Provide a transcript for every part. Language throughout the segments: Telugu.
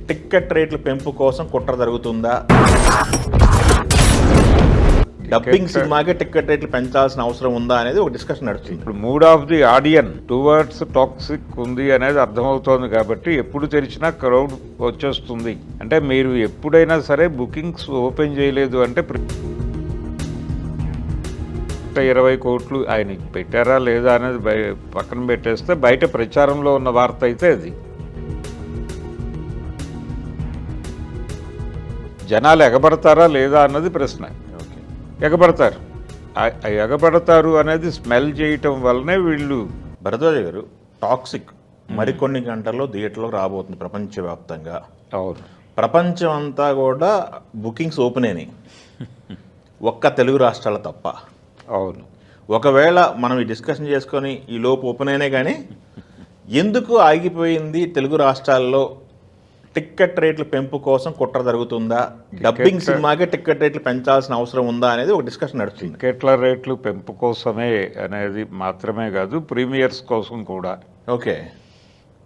టికెట్ రేట్ల పెంపు కోసం కుట్ర జరుగుతుందా? డబ్బింగ్ సినిమాకి టికెట్ రేట్లు పెంచాల్సిన అవసరం ఉందా అనేది ఒక డిస్కషన్ నడుస్తుంది. ఇప్పుడు mood of the audience towards toxic ఉంది అనేది అర్థమవుతోంది కాబట్టి ఎప్పుడు తెరిచినా క్రౌడ్ వచ్చేస్తుంది. అంటే మీరు ఎప్పుడైనా సరే బుకింగ్స్ ఓపెన్ చేయలేదు అంటే 20 కోట్లు ఆయన పెట్టారా లేదా అనేది పక్కన పెట్టేస్తే బయట ప్రచారంలో ఉన్న వార్త అయితే అది. జనాలు ఎగబడతారా లేదా అన్నది ప్రశ్న. ఎగబడతారు. ఎగబడతారు అనేది స్మెల్ చేయటం వల్లనే వీళ్ళు. భరద్వాజ గారు, టాక్సిక్ మరికొన్ని గంటల్లో థియేటర్లో రాబోతుంది ప్రపంచవ్యాప్తంగా. అవును, ప్రపంచం అంతా కూడా బుకింగ్స్ ఓపెన్ అయినాయి, ఒక్క తెలుగు రాష్ట్రాలు తప్ప. అవును, ఒకవేళ మనం ఈ డిస్కషన్ చేసుకొని ఈ లోపు ఓపెన్ అయినాయి, కానీ ఎందుకు ఆగిపోయింది తెలుగు రాష్ట్రాల్లో? టికెట్ రేట్ల పెంపు కోసం కుట్ర జరుగుతుందా? డబ్బింగ్ సినిమాకి టికెట్ రేట్లు పెంచాల్సిన అవసరం ఉందా అనేది ఒక డిస్కషన్ నడుస్తుంది. టికెట్ల రేట్లు పెంపు కోసమే అనేది మాత్రమే కాదు, ప్రీమియర్స్ కోసం కూడా. ఓకే,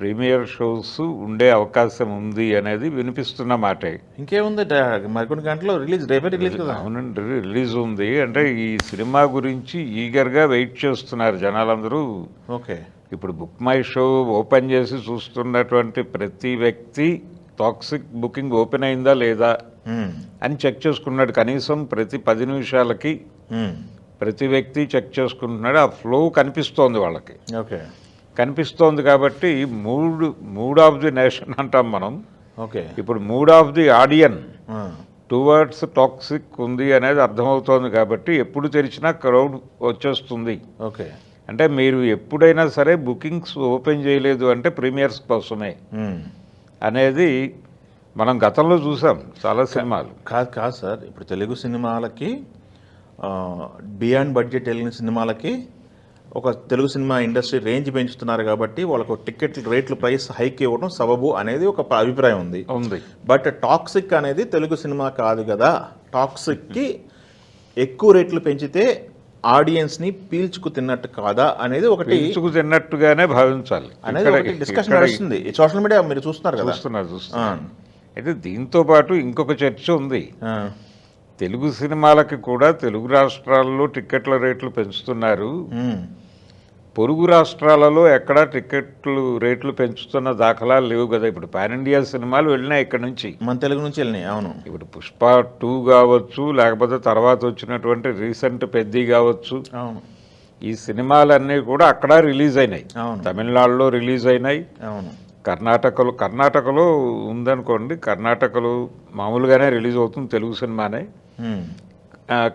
ప్రీమియర్ షోస్ ఉండే అవకాశం ఉంది అనేది వినిపిస్తున్న మాటే. ఇంకేముంది, మరికొన్ని గంటల్లో రేపే రిలీజ్ కదా. అవునండి, రిలీజ్ ఉంది. అంటే ఈ సినిమా గురించి ఈగర్గా వెయిట్ చేస్తున్నారు జనాలందరూ. ఓకే, ఇప్పుడు బుక్ మై షో ఓపెన్ చేసి చూస్తున్నటువంటి ప్రతి వ్యక్తి టాక్సిక్ బుకింగ్ ఓపెన్ అయిందా లేదా అని చెక్ చేసుకున్నాడు. కనీసం ప్రతి 10 నిమిషాలకి ప్రతి వ్యక్తి చెక్ చేసుకుంటున్నాడు. ఆ ఫ్లో కనిపిస్తోంది వాళ్ళకి. ఓకే, కనిపిస్తోంది కాబట్టి మూడ్ ఆఫ్ ది నేషన్ అంటాం మనం. ఓకే, ఇప్పుడు mood of the audience towards toxic ఉంది అనేది అర్థమవుతోంది కాబట్టి ఎప్పుడు తెరిచినా క్రౌడ్ వచ్చేస్తుంది. ఓకే, అంటే మీరు ఎప్పుడైనా సరే బుకింగ్స్ ఓపెన్ చేయలేదు అంటే ప్రీమియర్స్ కోసమే అనేది మనం గతంలో చూసాం చాలా సినిమాలు. కాదు సార్, ఇప్పుడు తెలుగు సినిమాలకి బియాండ్ బడ్జెట్ వెళ్ళిన సినిమాలకి ఒక తెలుగు సినిమా ఇండస్ట్రీ రేంజ్ పెంచుతున్నారు కాబట్టి వాళ్ళకు టికెట్ రేట్లు ప్రైస్ హైక్ ఇవ్వడం సబబు అనేది ఒక అభిప్రాయం ఉంది. బట్ టాక్సిక్ అనేది తెలుగు సినిమా కాదు కదా. టాక్సిక్కి ఎక్కువ రేట్లు పెంచితే ఆడియన్స్ని పీల్చుకు తిన్నట్టు కాదా అనేది ఒకటి. పీల్చుకు తిన్నట్టుగానే భావించాలి అనేది ఒకటి డిస్కషన్ నడుస్తుంది. సోషల్ మీడియా మీరు చూస్తున్నారు కదా. చూస్తున్నారు. అయితే దీంతో పాటు ఇంకొక చర్చ ఉంది. తెలుగు సినిమాలకి కూడా తెలుగు రాష్ట్రాల్లో టిక్కెట్ల రేట్లు పెంచుతున్నారు. పొరుగు రాష్ట్రాలలో ఎక్కడా టికెట్లు రేట్లు పెంచుతున్న దాఖలాలు లేవు కదా. ఇప్పుడు పాన్ ఇండియా సినిమాలు వెళ్ళినాయి ఇక్కడ నుంచి, మన తెలుగు నుంచి వెళ్ళినాయి. అవును, ఇప్పుడు పుష్ప 2 కావచ్చు, లేకపోతే తర్వాత వచ్చినటువంటి రీసెంట్ పెద్ది కావచ్చు. అవును, ఈ సినిమాలన్నీ కూడా అక్కడ రిలీజ్ అయినాయి. తమిళనాడులో రిలీజ్ అయినాయి. అవును, కర్ణాటకలో ఉందనుకోండి, కర్ణాటకలో మామూలుగానే రిలీజ్ అవుతుంది తెలుగు సినిమానే.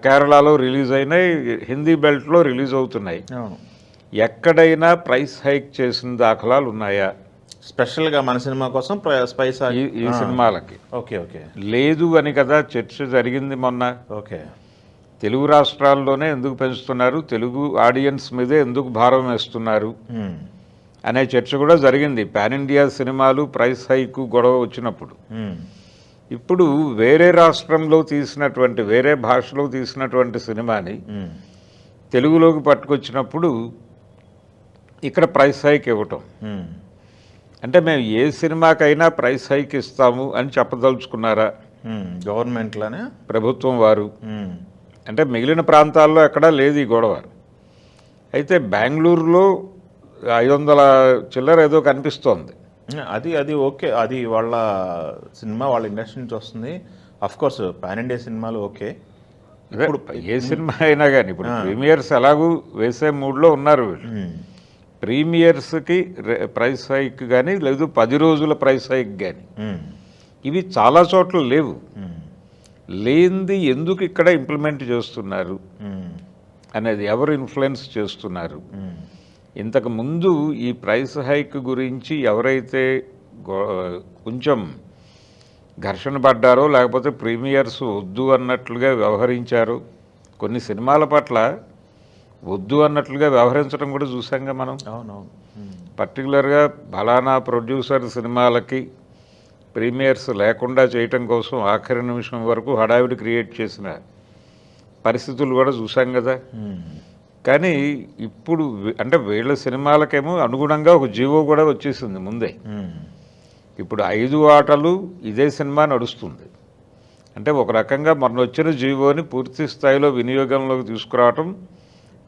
కేరళలో రిలీజ్ అయినాయి, హిందీ బెల్ట్లో రిలీజ్ అవుతున్నాయి. ఎక్కడైనా ప్రైస్ హైక్ చేసిన దాఖలాలు ఉన్నాయా స్పెషల్గా మన సినిమా కోసం ఈ సినిమాలకి? ఓకే, ఓకే, లేదు అని కదా చర్చ జరిగింది మొన్న. ఓకే, తెలుగు రాష్ట్రాల్లోనే ఎందుకు పెంచుతున్నారు, తెలుగు ఆడియన్స్ మీదే ఎందుకు భారం వేస్తున్నారు అనే చర్చ కూడా జరిగింది. పాన్ ఇండియా సినిమాలు ప్రైస్ హైక్ గొడవ వచ్చినప్పుడు. ఇప్పుడు వేరే రాష్ట్రంలో తీసినటువంటి, వేరే భాషలో తీసినటువంటి సినిమాని తెలుగులోకి పట్టుకొచ్చినప్పుడు ఇక్కడ ప్రైస్ హైక్ ఇవ్వటం అంటే మేము ఏ సినిమాకైనా ప్రైస్ హైక్ ఇస్తాము అని చెప్పదలుచుకున్నారా గవర్నమెంట్లోనే, ప్రభుత్వం వారు? అంటే మిగిలిన ప్రాంతాల్లో ఎక్కడా లేదు ఈ గొడవ. అయితే బెంగళూరులో 500 చిల్లర ఏదో కనిపిస్తోంది. అది ఓకే, అది వాళ్ళ సినిమా వాళ్ళ ఇండస్ట్రీ నుంచి వస్తుంది. అఫ్కోర్స్ పాన్ ఇండియా సినిమాలు ఓకే. ఇప్పుడు ఏ సినిమా అయినా కానీ ఇప్పుడు ప్రీమియర్స్ ఎలాగూ వేసే మూడ్లో ఉన్నారు వీళ్ళు. ప్రీమియర్స్కి ప్రైస్ హైక్ కానీ లేదు 10 రోజుల ప్రైస్ హైక్ కానీ ఇవి చాలా చోట్ల లేవు. లేనిది ఎందుకు ఇక్కడ ఇంప్లిమెంట్ చేస్తున్నారు అనేది ఎవరు ఇన్ఫ్లుయెన్స్ చేస్తున్నారు? ఇంతకు ముందు ఈ ప్రైస్ హైక్ గురించి ఎవరైతే కొంచెం ఘర్షణ పడ్డారో, లేకపోతే ప్రీమియర్స్ వద్దు అన్నట్లుగా వ్యవహరించారో, కొన్ని సినిమాల పట్ల వద్దు అన్నట్లుగా వ్యవహరించడం కూడా చూసాంగా మనం. అవునవును, పర్టికులర్గా ఫలానా ప్రొడ్యూసర్ సినిమాలకి ప్రీమియర్స్ లేకుండా చేయటం కోసం ఆఖరి నిమిషం వరకు హడావిడి క్రియేట్ చేసిన పరిస్థితులు కూడా చూసాం కదా. కానీ ఇప్పుడు అంటే వీళ్ళ సినిమాలకేమో అనుగుణంగా ఒక జీవో కూడా వచ్చేసింది ముందే. ఇప్పుడు 5 ఆటలు ఇదే సినిమా నడుస్తుంది. అంటే ఒక రకంగా మొన్న వచ్చిన జీవోని పూర్తి స్థాయిలో వినియోగంలోకి తీసుకురావటం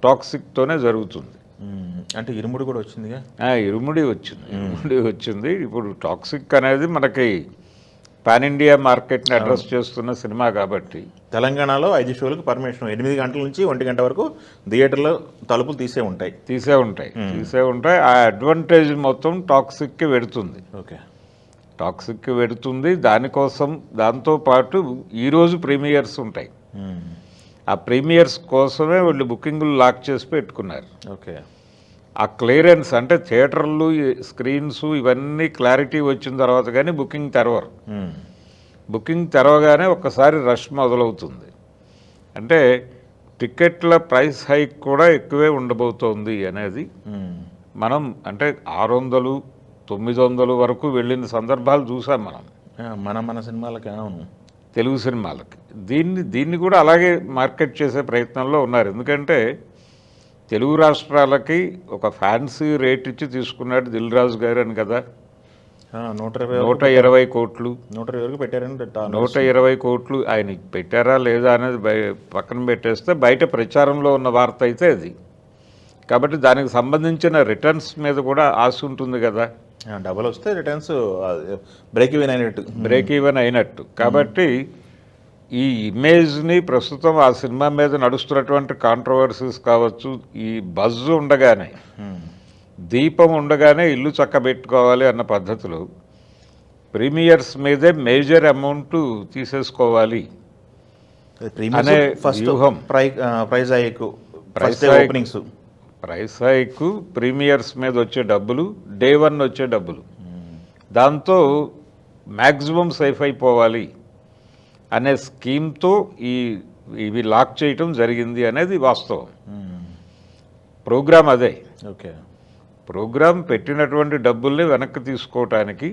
టాక్సిక్తోనే జరుగుతుంది. అంటే ఇరుముడు కూడా వచ్చిందిగా. ఇరుముడి వచ్చింది. ఇప్పుడు టాక్సిక్ అనేది మనకి పాన్ ఇండియా మార్కెట్ని అడ్రస్ చేస్తున్న సినిమా కాబట్టి తెలంగాణలో 5 షోలకు పర్మిషన్ 8 గంటల నుంచి 1 గంట వరకు థియేటర్లో తలుపులు తీసే ఉంటాయి. ఆ అడ్వాంటేజ్ మొత్తం టాక్సిక్కి వెడుతుంది. ఓకే, టాక్సిక్కి వెడుతుంది. దాంతోపాటు ఈరోజు ప్రీమియర్స్ ఉంటాయి. ఆ ప్రీమియర్స్ కోసమే వాళ్ళు బుకింగ్లు లాక్ చేసి పెట్టుకున్నారు. ఓకే, ఆ క్లియరెన్స్ అంటే థియేటర్లు, స్క్రీన్స్ ఇవన్నీ క్లారిటీ వచ్చిన తర్వాత కానీ బుకింగ్ తెరవగానే ఒక్కసారి రష్ మొదలవుతుంది. అంటే టికెట్ల ప్రైస్ హైక్ కూడా ఎక్కువే ఉండబోతోంది అనేది మనం అంటే 600, 900 వరకు వెళ్ళిన సందర్భాలు చూసాం మన సినిమాలకి. అవును, తెలుగు సినిమాలకి. దీన్ని కూడా అలాగే మార్కెట్ చేసే ప్రయత్నంలో ఉన్నారు. ఎందుకంటే తెలుగు రాష్ట్రాలకి ఒక ఫ్యాన్సీ రేట్ ఇచ్చి తీసుకున్నాడు దిల్ రాజు గారు అని కదా. 120 కోట్లు 120 పెట్టారని 120 కోట్లు ఆయన పెట్టారా లేదా అనేది పక్కన పెట్టేస్తే బయట ప్రచారంలో ఉన్న వార్త అయితే అది. కాబట్టి దానికి సంబంధించిన రిటర్న్స్ మీద కూడా ఆశ ఉంటుంది కదా. డబల్ వస్తే రిటర్న్స్ బ్రేక్ ఈవెన్ అయినట్టు. కాబట్టి ఈ ఇమేజ్ని ప్రస్తుతం ఆ సినిమా మీద నడుస్తున్నటువంటి కాంట్రవర్సీస్ కావచ్చు, ఈ బజ్ ఉండగానే, దీపం ఉండగానే ఇల్లు చక్కబెట్టుకోవాలి అన్న పద్ధతిలో ప్రీమియర్స్ మీదే మేజర్ అమౌంట్ తీసేసుకోవాలి అనే వ్యూహం. ప్రైస్ హైక్, ప్రీమియర్స్ మీద వచ్చే డబ్బులు, డే 1 వచ్చే డబ్బులు, దాంతో మ్యాక్సిమం సేఫ్ అయిపోవాలి అనే స్కీమ్తో ఇవి లాక్ చేయటం జరిగింది అనేది వాస్తవం. ప్రోగ్రామ్ అదే. ఓకే, ప్రోగ్రామ్ పెట్టినటువంటి డబ్బుల్ని వెనక్కి తీసుకోవటానికి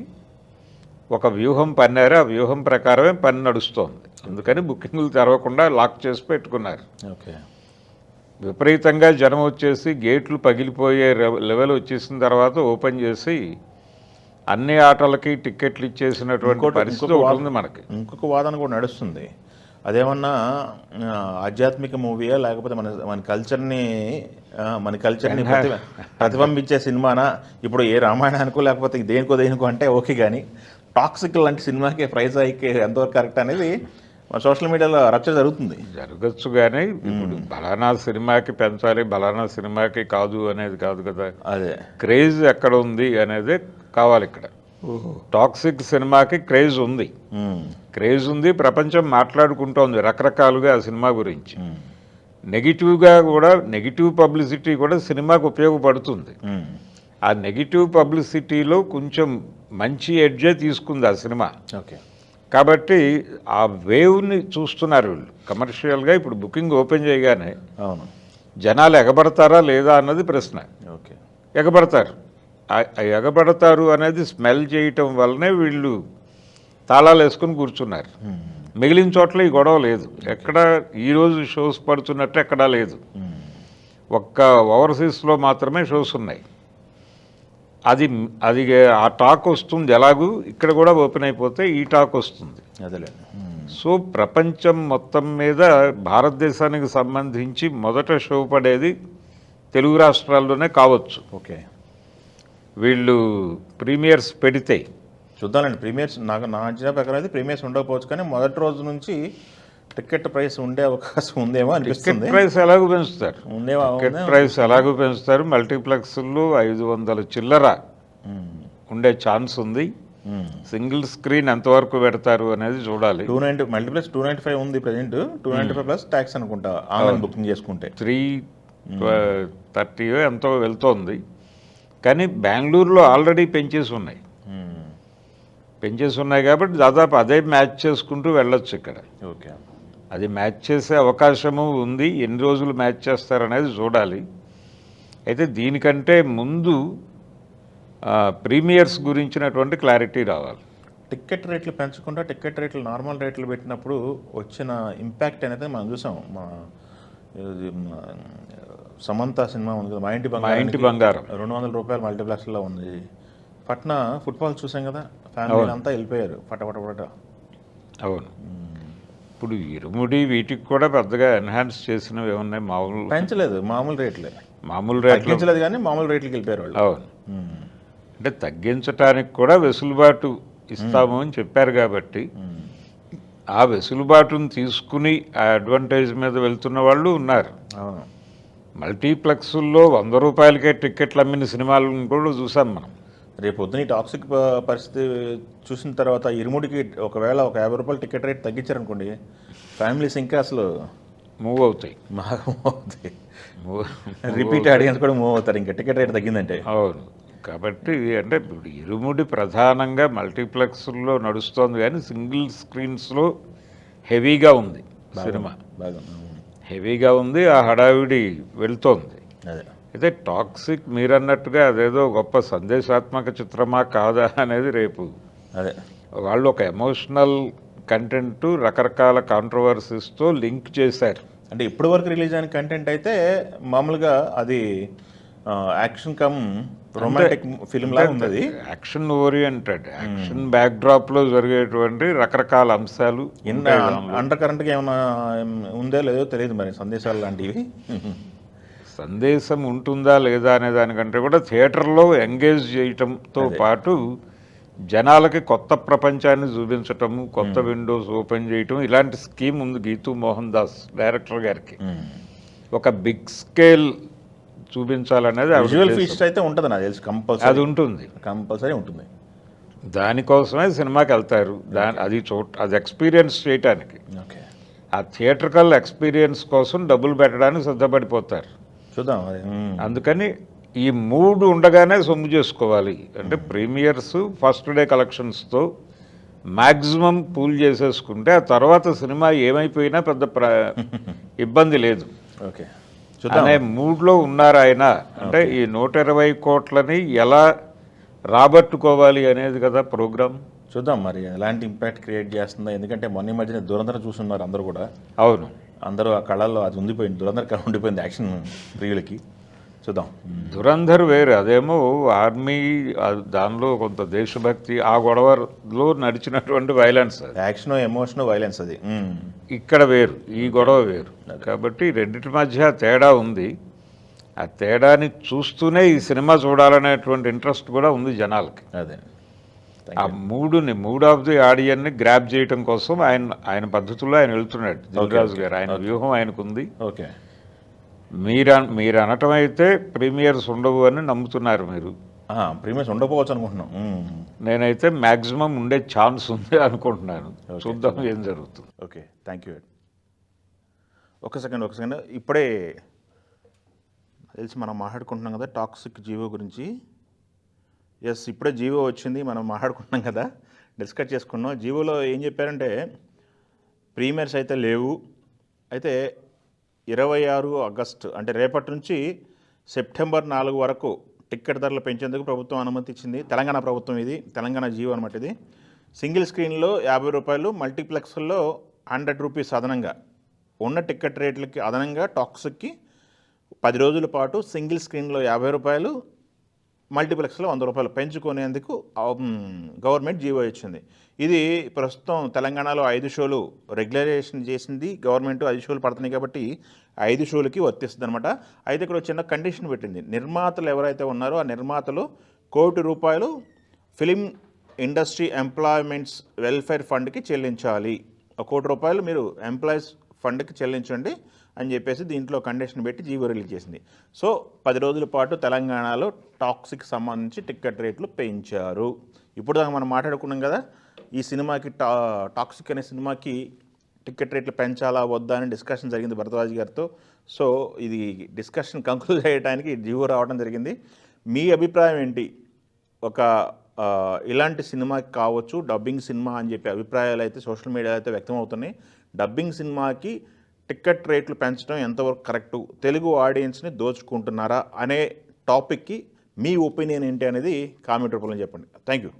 ఒక వ్యూహం పన్నారు. ఆ వ్యూహం ప్రకారమే పని నడుస్తోంది. అందుకని బుకింగ్లు తెరవకుండా లాక్ చేసి పెట్టుకున్నారు. ఓకే, విపరీతంగా జనం వచ్చేసి గేట్లు పగిలిపోయే లెవెల్ వచ్చేసిన తర్వాత ఓపెన్ చేసి అన్ని ఆటలకి టిక్కెట్లు ఇచ్చేసినటువంటి పరిస్థితి ఉంటుంది మనకి. ఇంకొక వాదన కూడా నడుస్తుంది. అదేమన్నా ఆధ్యాత్మిక మూవీయా లేకపోతే మన కల్చర్ని ప్రతిబింబించే సినిమానా? ఇప్పుడు ఏ రామాయణానికో లేకపోతే దేనికో అంటే ఓకే, కానీ టాక్సిక్ లాంటి సినిమాకి ప్రైజ్ హైక్ ఎంతవరకు కరెక్ట్ అనేది సోషల్ మీడియాలో రచ్చ జరగచ్చు. కానీ ఇప్పుడు బలానా సినిమాకి పెంచాలి, బలానా సినిమాకి కాదు అనేది కాదు కదా. అదే క్రేజ్ ఎక్కడ ఉంది అనేదే కావాలి ఇక్కడ. టాక్సిక్ సినిమాకి క్రేజ్ ఉంది, ప్రపంచం మాట్లాడుకుంటోంది రకరకాలుగా ఆ సినిమా గురించి. నెగిటివ్ పబ్లిసిటీ కూడా సినిమాకు ఉపయోగపడుతుంది. ఆ నెగిటివ్ పబ్లిసిటీలో కొంచెం మంచి ఎడ్జే తీసుకుంది ఆ సినిమా. ఓకే, కాబట్టి ఆ వేవ్ని చూస్తున్నారు వీళ్ళు కమర్షియల్గా. ఇప్పుడు బుకింగ్ ఓపెన్ చేయగానే అవును, జనాలు ఎగబడతారా లేదా అన్నది ప్రశ్న. ఓకే, ఎగబడతారు అనేది స్మెల్ చేయటం వల్లనే వీళ్ళు తాళాలు వేసుకుని కూర్చున్నారు. మిగిలిన చోట్ల ఈ గొడవ లేదు. ఎక్కడ ఈరోజు షోస్ పడుతున్నట్టు ఎక్కడా లేదు. ఒక్క ఓవర్సీస్లో మాత్రమే షోస్ ఉన్నాయి. అది ఆ టాక్ వస్తుంది. ఎలాగూ ఇక్కడ కూడా ఓపెన్ అయిపోతే ఈ టాక్ వస్తుంది. సో ప్రపంచం మొత్తం మీద భారతదేశానికి సంబంధించి మొదట షో పడేది తెలుగు రాష్ట్రాల్లోనే కావచ్చు. ఓకే, వీళ్ళు ప్రీమియర్స్ పెడితే చూద్దామండి. ప్రీమియర్స్ నా అంచనా ప్రకారం అయితే ప్రీమియర్స్ ఉండకపోవచ్చు, కానీ మొదటి రోజు నుంచి టికెట్ ప్రైస్ ఉండే అవకాశం ఉందేమో అనిపిస్తుంది. టికెట్ ప్రైస్ ఎలాగూ పెంచుతారు. మల్టీప్లెక్స్లో 500 చిల్లర ఉండే ఛాన్స్ ఉంది. సింగిల్ స్క్రీన్ ఎంతవరకు పెడతారు అనేది చూడాలి. 290 మల్టీప్లెక్స్ 295 ఉంది ప్రజెంట్. 295 ప్లస్ ట్యాక్స్ అనుకుంటా ఆన్లైన్ బుకింగ్ చేసుకుంటే 330 ఎంతో వెళ్తోంది. కానీ బెంగళూరులో ఆల్రెడీ పెంచేసి ఉన్నాయి కాబట్టి దాదాపు అదే మ్యాచ్ చేసుకుంటూ వెళ్ళొచ్చు ఇక్కడ. ఓకే, అది మ్యాచ్ చేసే అవకాశము ఉంది. ఎన్ని రోజులు మ్యాచ్ చేస్తారనేది చూడాలి. అయితే దీనికంటే ముందు ప్రీమియర్స్ గురించినటువంటి క్లారిటీ రావాలి. టికెట్ రేట్లు పెంచకుండా టికెట్ రేట్లు నార్మల్ రేట్లు పెట్టినప్పుడు వచ్చిన ఇంపాక్ట్ అనేది మనం చూసాం. మా సమంత సినిమా ఉంది కదా, మా ఇంటి బంగారం 200 రూపాయలు మల్టీప్లెక్స్లో ఉంది. పట్న ఫుట్బాల్ చూసాం కదా, ఫ్యామిలీ అంతా వెళ్ళిపోయారు పట. అవును. ఇప్పుడు ఇరుముడి వీటికి కూడా పెద్దగా ఎన్హాన్స్ చేసినవి ఏమున్నాయి? మామూలు పెంచలేదు, మామూలు రేట్లే. మామూలు రేట్లు. తగ్గించలేదు కానీ మామూలు రేట్లకి వెళ్ళిపోయారు వాళ్ళు. అవును. అంటే తగ్గించడానికి కూడా వెసులుబాటు ఇస్తాము అని చెప్పారు కాబట్టి ఆ వెసులుబాటును తీసుకుని ఆ అడ్వాంటేజ్ మీద వెళ్తున్న వాళ్ళు ఉన్నారు. అవును. మల్టీప్లెక్స్ల్లో 100 రూపాయలకే టిక్కెట్లు అమ్మిన సినిమాలను కూడా చూసాం మనం. రేపు పొద్దున ఈ టాక్సిక్ పరిస్థితి చూసిన తర్వాత ఇరుముడికి ఒకవేళ ఒక 50 రూపాయలు టికెట్ రేట్ తగ్గించారనుకోండి, ఫ్యామిలీస్ ఇంకా అసలు మూవ్ అవుతాయి. అవుతాయి. రిపీట్ ఆడియన్స్ కూడా మూవ్ అవుతారు ఇంకా టికెట్ రేట్ తగ్గిందంటే. అవును. కాబట్టి అంటే ఇప్పుడు ఇరుముడి ప్రధానంగా మల్టీప్లెక్స్లో నడుస్తోంది కానీ సింగిల్ స్క్రీన్స్లో హెవీగా ఉంది సినిమా. బాగా హెవీగా ఉంది, ఆ హడావిడి వెళ్తోంది. అదే. అయితే టాక్సిక్ మీరన్నట్టుగా అదేదో గొప్ప సందేశాత్మక చిత్రమా కాదా అనేది రేపు అదే వాళ్ళు ఒక ఎమోషనల్ కంటెంట్ రకరకాల కాంట్రవర్సీస్తో లింక్ చేశారు. అంటే ఇప్పటి వరకు రిలీజ్ అయిన కంటెంట్ అయితే మామూలుగా అది యాక్షన్ కమ్ రొమాంటిక్ ఫిల్మ్ లాగా ఉంది. అది యాక్షన్ ఓరియంటెడ్, యాక్షన్ బ్యాక్డ్రాప్లో జరిగేటువంటి రకరకాల అంశాలు. అండర్ కరెంట్గా ఏమైనా ఉందో లేదో తెలియదు మరి, సందేశాలు లాంటివి. సందేశం ఉంటుందా లేదా అనే దానికంటే కూడా థియేటర్లో ఎంగేజ్ చేయటంతో పాటు జనాలకి కొత్త ప్రపంచాన్ని చూపించటము, కొత్త విండోస్ ఓపెన్ చేయటం, ఇలాంటి స్కీమ్ ఉంది గీతూ మోహన్ దాస్ డైరెక్టర్ గారికి. ఒక బిగ్ స్కేల్ చూపించాలనేది విజువల్ ఫీస్ట్ అయితే ఉంటుంది నాకు తెలిసి, కంపల్సరీ అది ఉంటుంది, కంపల్సరీ ఉంటుంది. దానికోసమే సినిమాకి వెళ్తారు. అది ఎక్స్పీరియన్స్ చేయటానికి, ఓకే, ఆ థియేటర్కల్ ఎక్స్పీరియన్స్ కోసం డబ్బులు పెట్టడానికి సిద్ధపడిపోతారు. చూద్దాం. అందుకని ఈ మూడు ఉండగానే సొమ్ము చేసుకోవాలి అంటే ప్రీమియర్స్ ఫస్ట్ డే కలెక్షన్స్తో మ్యాక్సిమం పూల్ చేసేసుకుంటే ఆ తర్వాత సినిమా ఏమైపోయినా పెద్ద ఇబ్బంది లేదు. ఓకే, అనే మూడ్లో ఉన్నారు ఆయన. అంటే ఈ 120 కోట్లని ఎలా రాబట్టుకోవాలి అనేది కదా ప్రోగ్రామ్. చూద్దాం మరి ఎలాంటి ఇంపాక్ట్ క్రియేట్ చేస్తుందో. ఎందుకంటే మొన్న మధ్యన దురంధర చూస్తున్నారు అందరూ కూడా. అవును, అందరూ ఆ కళల్లో అది ఉండిపోయింది, దురంధర కళ ఉండిపోయింది యాక్షన్ ప్రియులకి. చూద్దాం. దురంధర్ వేరు, అదేమో ఆర్మీ, దానిలో కొంత దేశభక్తి, ఆ గొడవలో నడిచినటువంటి వైలెన్స్. యాక్షన్, ఎమోషన్, వైలెన్స్ అది. ఇక్కడ వేరు, ఈ గొడవ వేరు. కాబట్టి రెండింటి మధ్య తేడా ఉంది. ఆ తేడాని చూస్తూనే ఈ సినిమా చూడాలనేటువంటి ఇంట్రెస్ట్ కూడా ఉంది జనాలకి. అదే ఆ మూడ్ ఆఫ్ ది ఆడియన్ని గ్రాప్ చేయటం కోసం ఆయన పద్ధతుల్లో ఆయన వెళ్తున్నాడు దిల్రాజు గారు. ఆయన వ్యూహం ఆయనకుంది. ఓకే, మీరు అనటం అయితే ప్రీమియర్స్ ఉండవు అని నమ్ముతున్నారు మీరు. ప్రీమియర్స్ ఉండకపోవచ్చు అనుకుంటున్నాం. నేనైతే మ్యాక్సిమం ఉండే ఛాన్స్ ఉంది అనుకుంటున్నాను. చూద్దాం ఏం జరుగుతుంది. Okay, thank you. ఒక సెకండ్. ఇప్పుడే తెలిసి మనం మాట్లాడుకుంటున్నాం కదా టాక్సిక్ జీవో గురించి. ఎస్, ఇప్పుడే జీవో వచ్చింది, మనం మాట్లాడుకుంటున్నాం కదా, డిస్కస్ చేసుకున్నాం. జీవోలో ఏం చెప్పారంటే ప్రీమియర్స్ అయితే లేవు, అయితే 26 ఆగస్టు అంటే రేపటి నుంచి సెప్టెంబర్ 4 వరకు టిక్కెట్ ధరలు పెంచేందుకు ప్రభుత్వం అనుమతి ఇచ్చింది. తెలంగాణ ప్రభుత్వం, ఇది తెలంగాణ జీవో అనమాట. ఇది సింగిల్ స్క్రీన్లో 50 రూపాయలు, మల్టీప్లెక్స్లో 100 రూపీస్ అదనంగా, ఉన్న టిక్కెట్ రేట్లకి అదనంగా టాక్సిక్కి 10 రోజుల పాటు సింగిల్ స్క్రీన్లో 50 రూపాయలు, మల్టీప్లెక్స్లో 100 రూపాయలు పెంచుకునేందుకు గవర్నమెంట్ జీవో ఇచ్చింది. ఇది ప్రస్తుతం తెలంగాణలో 5 షోలు రెగ్యులరైజేషన్ చేసింది గవర్నమెంట్. 5 షోలు పడుతున్నాయి కాబట్టి 5 షోలకి వర్తిస్తుంది అనమాట. అయితే ఇక్కడ చిన్న కండిషన్ పెట్టింది. నిర్మాతలు ఎవరైతే ఉన్నారో ఆ నిర్మాతలు ₹1 కోటి ఫిలిం ఇండస్ట్రీ ఎంప్లాయ్మెంట్స్ వెల్ఫేర్ ఫండ్కి చెల్లించాలి. ₹1 కోటి మీరు ఎంప్లాయీస్ ఫండ్కి చెల్లించండి అని చెప్పేసి దీంట్లో కండిషన్ పెట్టి జీవో రిలీజ్ చేసింది. సో 10 రోజుల పాటు తెలంగాణలో టాక్సిక్ సంబంధించి టిక్కెట్ రేట్లు పెంచారు. ఇప్పుడు దాకా మనం మాట్లాడుకున్నాం కదా, ఈ సినిమాకి టాక్సిక్ అనే సినిమాకి టిక్కెట్ రేట్లు పెంచాలా వద్దా అని డిస్కషన్ జరిగింది భరద్వాజ్ గారితో. సో ఇది డిస్కషన్ కంక్లూడ్ చేయడానికి జీవో రావడం జరిగింది. మీ అభిప్రాయం ఏంటి? ఒక ఇలాంటి సినిమాకి కావచ్చు, డబ్బింగ్ సినిమా అని చెప్పి అభిప్రాయాలు అయితే సోషల్ మీడియాలో అయితే వ్యక్తం అవుతున్నాయి. డబ్బింగ్ సినిమాకి టిక్కెట్ రేట్లు పెంచడం ఎంతవరకు కరెక్టు, తెలుగు ఆడియన్స్ని దోచుకుంటున్నారా అనే టాపిక్కి మీ ఒపీనియన్ ఏంటి అనేది కామెంట్ రూపంలో చెప్పండి. Thank you.